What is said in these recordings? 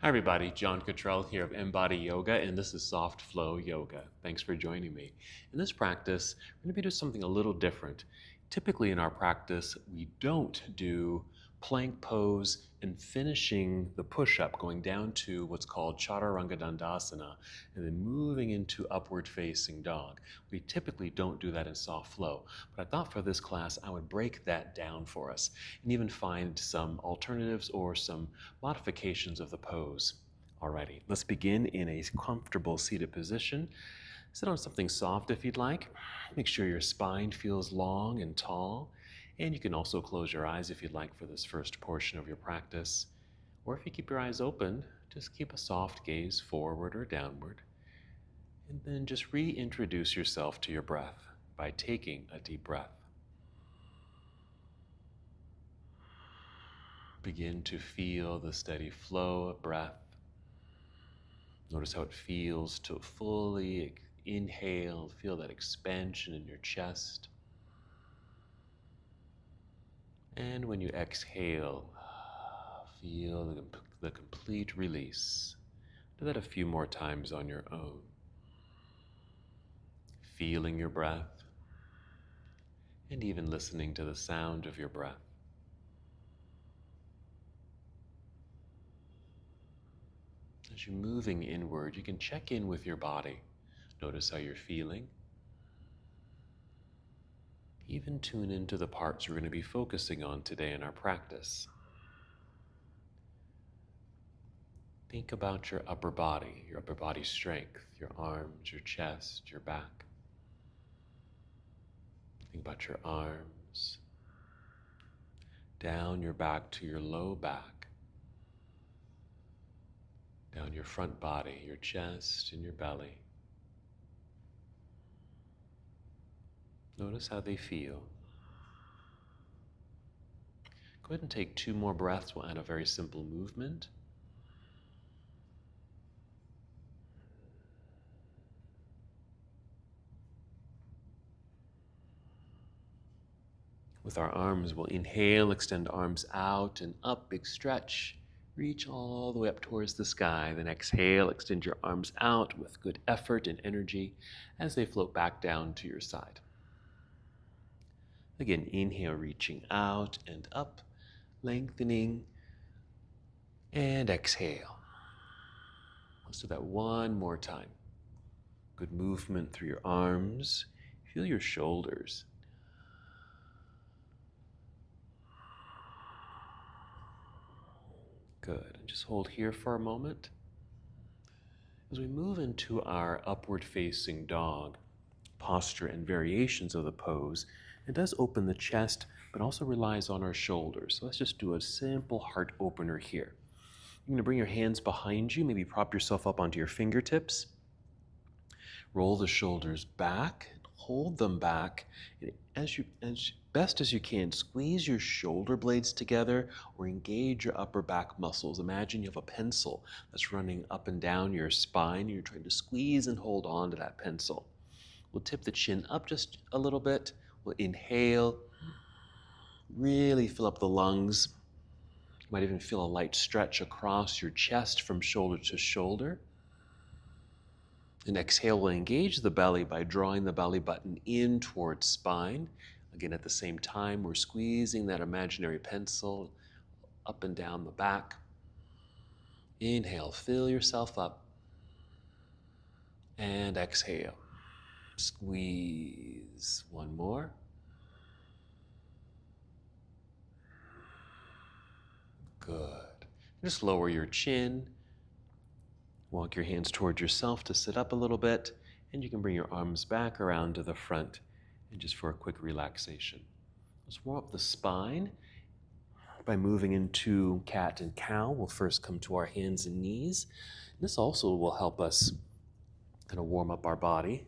Hi everybody, John Cottrell here of MBODY Yoga, and this is Soft Flow Yoga. Thanks for joining me. In this practice, we're going to be doing something a little different. Typically in our practice, we don't do plank pose and finishing the push-up, going down to what's called Chaturanga Dandasana, and then moving into upward facing dog. We typically don't do that in soft flow, but I thought for this class I would break that down for us and even find some alternatives or some modifications of the pose. Alrighty, let's begin in a comfortable seated position. Sit on something soft if you'd like. Make sure your spine feels long and tall. And you can also close your eyes if you'd like for this first portion of your practice. Or if you keep your eyes open, just keep a soft gaze forward or downward. And then just reintroduce yourself to your breath by taking a deep breath. Begin to feel the steady flow of breath. Notice how it feels to fully inhale, feel that expansion in your chest. And when you exhale, feel the complete release. Do that a few more times on your own. Feeling your breath, and even listening to the sound of your breath. As you're moving inward, you can check in with your body. Notice how you're feeling. Even tune into the parts we're going to be focusing on today in our practice. Think about your upper body strength, your arms, your chest, your back. Think about your arms, down your back to your low back, down your front body, your chest and your belly. Notice how they feel. Go ahead and take 2 more breaths. We'll add a very simple movement. With our arms, we'll inhale, extend arms out and up, big stretch. Reach all the way up towards the sky. Then exhale, extend your arms out with good effort and energy as they float back down to your side. Again, inhale, reaching out and up, lengthening, and exhale. Let's do that one more time. Good movement through your arms. Feel your shoulders. Good. And just hold here for a moment. As we move into our upward facing dog posture and variations of the pose, it does open the chest, but also relies on our shoulders. So let's just do a simple heart opener here. You're going to bring your hands behind you, maybe prop yourself up onto your fingertips. Roll the shoulders back, hold them back. As best as you can, squeeze your shoulder blades together or engage your upper back muscles. Imagine you have a pencil that's running up and down your spine. You're trying to squeeze and hold on to that pencil. We'll tip the chin up just a little bit. We'll inhale, really fill up the lungs. You might even feel a light stretch across your chest from shoulder to shoulder. And exhale, we'll engage the belly by drawing the belly button in towards spine. Again, at the same time, we're squeezing that imaginary pencil up and down the back. Inhale, fill yourself up. And exhale. Squeeze. One more. Good. Just lower your chin. Walk your hands towards yourself to sit up a little bit, and you can bring your arms back around to the front, and just for a quick relaxation. Let's warm up the spine by moving into cat and cow. We'll first come to our hands and knees. This also will help us kind of warm up our body,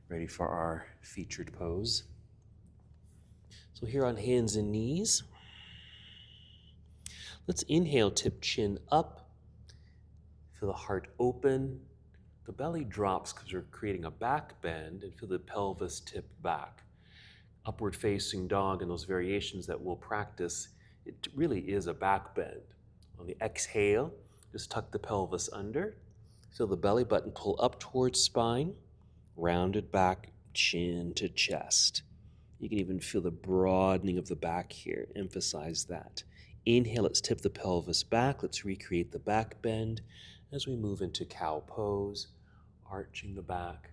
ready for our featured pose. So here on hands and knees, let's inhale, tip chin up. Feel the heart open. The belly drops because we're creating a back bend, and feel the pelvis tip back. Upward facing dog and those variations that we'll practice, it really is a back bend. On the exhale, Just tuck the pelvis under. Feel the belly button pull up towards spine, rounded back, chin to chest. You can even feel the broadening of the back here. Emphasize that. Inhale, let's tip the pelvis back. Let's recreate the back bend as we move into cow pose, arching the back.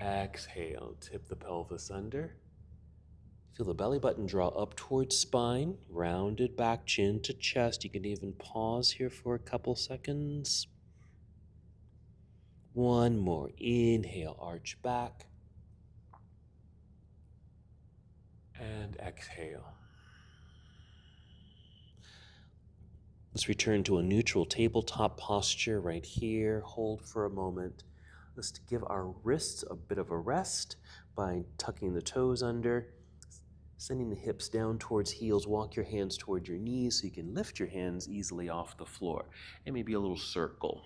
Exhale, tip the pelvis under. Feel the belly button draw up towards spine, rounded back, chin to chest. You can even pause here for a couple seconds. One more. Inhale, arch back. And exhale. Let's return to a neutral tabletop posture right here. Hold for a moment. Let's give our wrists a bit of a rest by tucking the toes under, sending the hips down towards heels. Walk your hands toward your knees so you can lift your hands easily off the floor. And maybe a little circle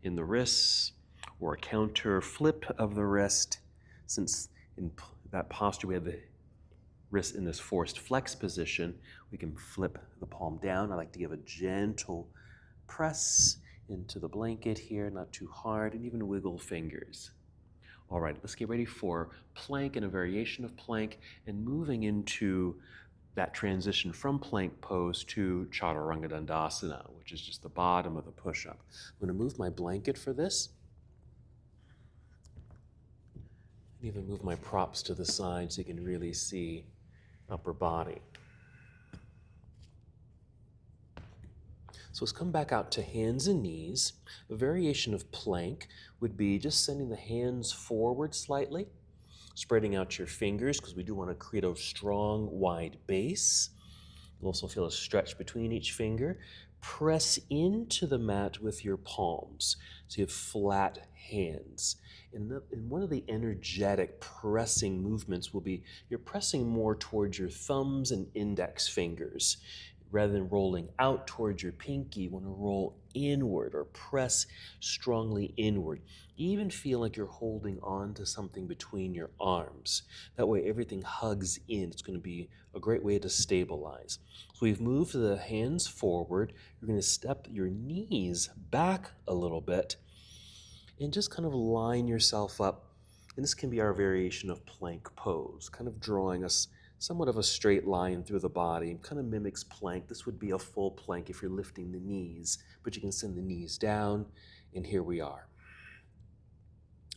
in the wrists or a counter flip of the wrist. Since in that posture we have the wrist in this forced flex position, we can flip the palm down. I like to give a gentle press into the blanket here, not too hard, and even wiggle fingers. All right, let's get ready for plank and a variation of plank and moving into that transition from plank pose to Chaturanga Dandasana, which is just the bottom of the push-up. I'm going to move my blanket for this. And even move my props to the side so you can really see upper body. So let's come back out to hands and knees. A variation of plank would be just sending the hands forward slightly, spreading out your fingers because we do want to create a strong, wide base. You'll also feel a stretch between each finger. Press into the mat with your palms so you have flat hands. And one of the energetic pressing movements will be you're pressing more towards your thumbs and index fingers. Rather than rolling out towards your pinky, you want to roll inward or press strongly inward. Even feel like you're holding on to something between your arms. That way everything hugs in. It's going to be a great way to stabilize. So we've moved the hands forward. You're going to step your knees back a little bit and just kind of line yourself up. And this can be our variation of plank pose, kind of drawing us somewhat of a straight line through the body, kind of mimics plank. This would be a full plank if you're lifting the knees, but you can send the knees down, and here we are.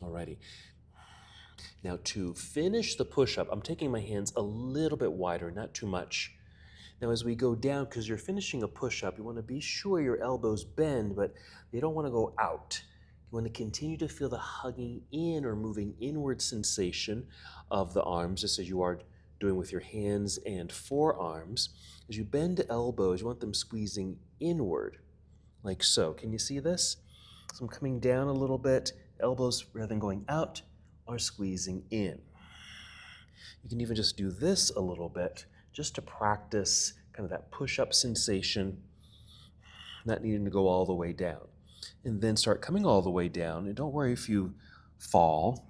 Alrighty. Now to finish the push-up, I'm taking my hands a little bit wider, not too much. Now as we go down, because you're finishing a push-up, you want to be sure your elbows bend, but they don't want to go out. You want to continue to feel the hugging in or moving inward sensation of the arms, just as you are doing with your hands and forearms. As you bend elbows, you want them squeezing inward, like so. Can you see this? So I'm coming down a little bit. Elbows, rather than going out, are squeezing in. You can even just do this a little bit, just to practice kind of that push-up sensation, not needing to go all the way down. And then start coming all the way down. And don't worry if you fall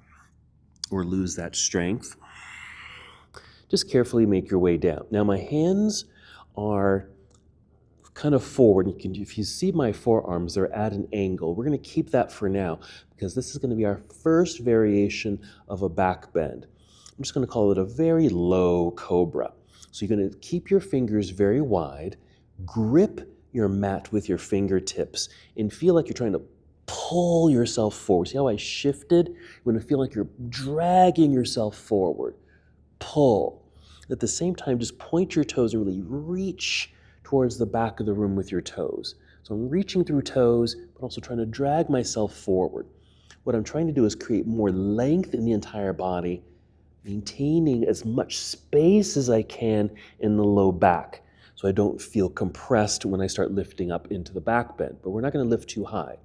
or lose that strength. Just carefully make your way down. Now my hands are kind of forward. You can, if you see my forearms, they're at an angle. We're going to keep that for now because this is going to be our first variation of a back bend. I'm just going to call it a very low cobra. So you're going to keep your fingers very wide, grip your mat with your fingertips, and feel like you're trying to pull yourself forward. See how I shifted? You're going to feel like you're dragging yourself forward. Pull. At the same time, just point your toes and really reach towards the back of the room with your toes. So I'm reaching through toes, but also trying to drag myself forward. What I'm trying to do is create more length in the entire body, maintaining as much space as I can in the low back, so I don't feel compressed when I start lifting up into the back bend. But we're not going to lift too high.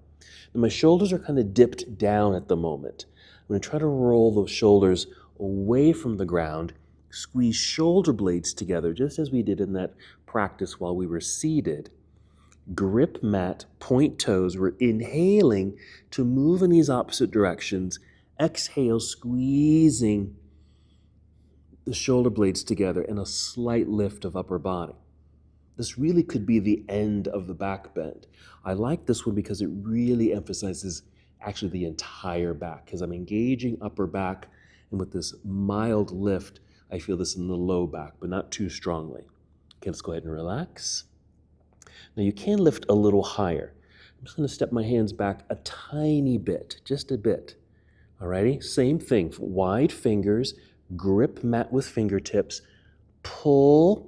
And my shoulders are kind of dipped down at the moment. I'm going to try to roll those shoulders away from the ground, squeeze shoulder blades together, just as we did in that practice while we were seated. Grip mat, point toes. We're inhaling to move in these opposite directions. Exhale, squeezing the shoulder blades together and a slight lift of upper body. This really could be the end of the back bend. I like this one because it really emphasizes actually the entire back, because I'm engaging upper back, and with this mild lift, I feel this in the low back, but not too strongly. Okay, let's go ahead and relax. Now you can lift a little higher. I'm just gonna step my hands back a tiny bit, just a bit. Alrighty, same thing, wide fingers, grip mat with fingertips, pull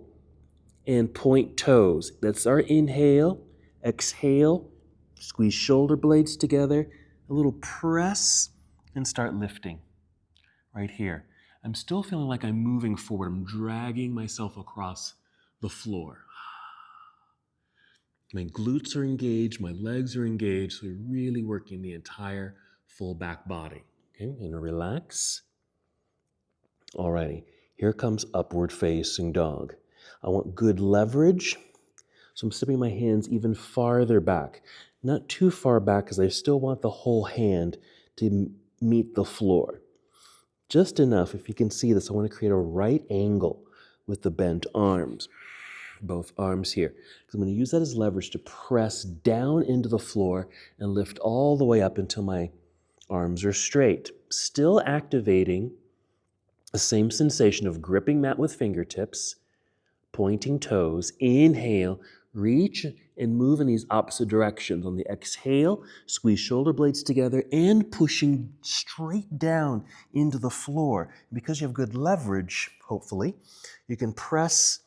and point toes. That's our inhale. Exhale, squeeze shoulder blades together, a little press, and start lifting right here. I'm still feeling like I'm moving forward. I'm dragging myself across the floor. My glutes are engaged, my legs are engaged, so we're really working the entire full back body. Okay, and relax. Alrighty, here comes upward facing dog. I want good leverage, so I'm stepping my hands even farther back. Not too far back, because I still want the whole hand to meet the floor. Just enough, if you can see this, I want to create a right angle with the bent arms. Both arms here. I'm going to use that as leverage to press down into the floor and lift all the way up until my arms are straight. Still activating the same sensation of gripping mat with fingertips, pointing toes. Inhale, reach and move in these opposite directions. On the exhale, squeeze shoulder blades together and pushing straight down into the floor. Because you have good leverage, hopefully, you can press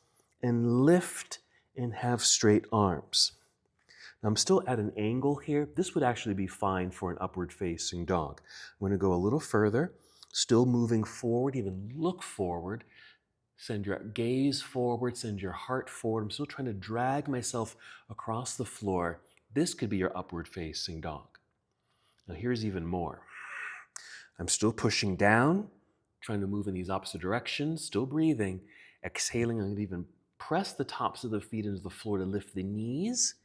and lift and have straight arms. Now I'm still at an angle here. This would actually be fine for an upward facing dog. I'm going to go a little further, still moving forward, even look forward. Send your gaze forward, send your heart forward. I'm still trying to drag myself across the floor. This could be your upward facing dog. Now here's even more. I'm still pushing down, trying to move in these opposite directions, still breathing. Exhaling, I'm going to even press the tops of the feet into the floor to lift the knees.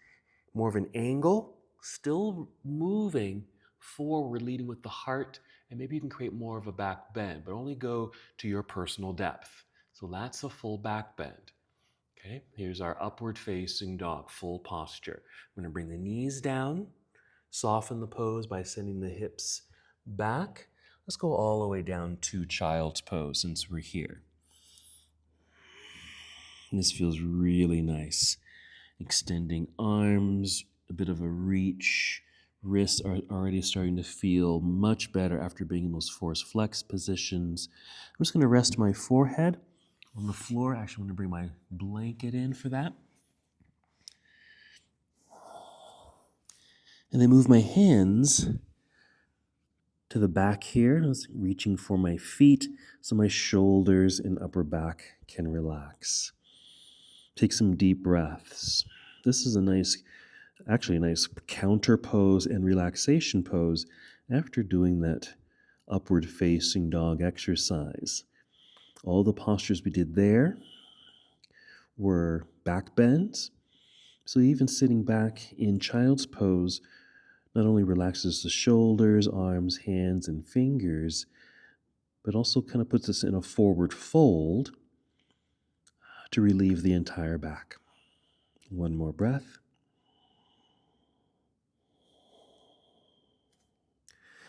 More of an angle, still moving forward, leading with the heart, and maybe you can create more of a back bend, but only go to your personal depth. So that's a full back bend. Okay, here's our upward facing dog, full posture. I'm going to bring the knees down, soften the pose by sending the hips back. Let's go all the way down to child's pose since we're here. This feels really nice. Extending arms, a bit of a reach. Wrists are already starting to feel much better after being in those forced flex positions. I'm just going to rest my forehead on the floor. Actually, I'm going to bring my blanket in for that. And then move my hands to the back here, reaching for my feet so my shoulders and upper back can relax. Take some deep breaths. This is a nice counter pose and relaxation pose after doing that upward facing dog exercise. All the postures we did there were back bends. So even sitting back in child's pose not only relaxes the shoulders, arms, hands, and fingers, but also kind of puts us in a forward fold to relieve the entire back. One more breath.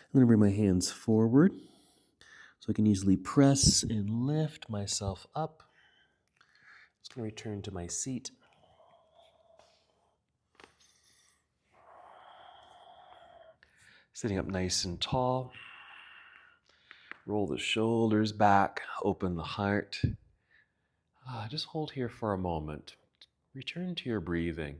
I'm going to bring my hands forward so I can easily press and lift myself up. I'm just going to return to my seat. Sitting up nice and tall. Roll the shoulders back, open the heart. Just hold here for a moment. Return to your breathing.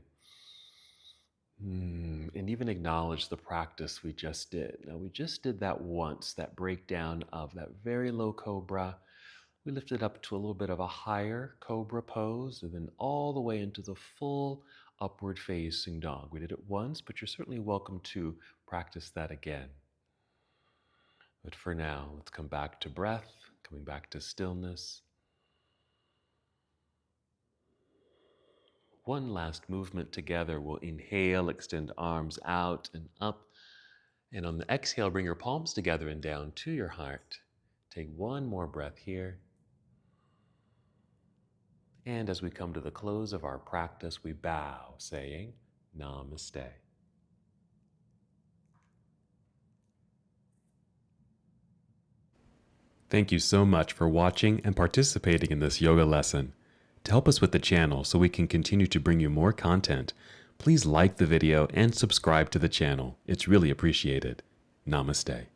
And even acknowledge the practice we just did. Now, we just did that once, that breakdown of that very low cobra. We lifted up to a little bit of a higher cobra pose, and then all the way into the full upward facing dog. We did it once, but you're certainly welcome to practice that again. But for now, let's come back to breath, coming back to stillness. One last movement together. We'll inhale, extend arms out and up. And on the exhale, bring your palms together and down to your heart. Take one more breath here. And as we come to the close of our practice, we bow, saying, Namaste. Thank you so much for watching and participating in this yoga lesson. To help us with the channel so we can continue to bring you more content, please like the video and subscribe to the channel. It's really appreciated. Namaste.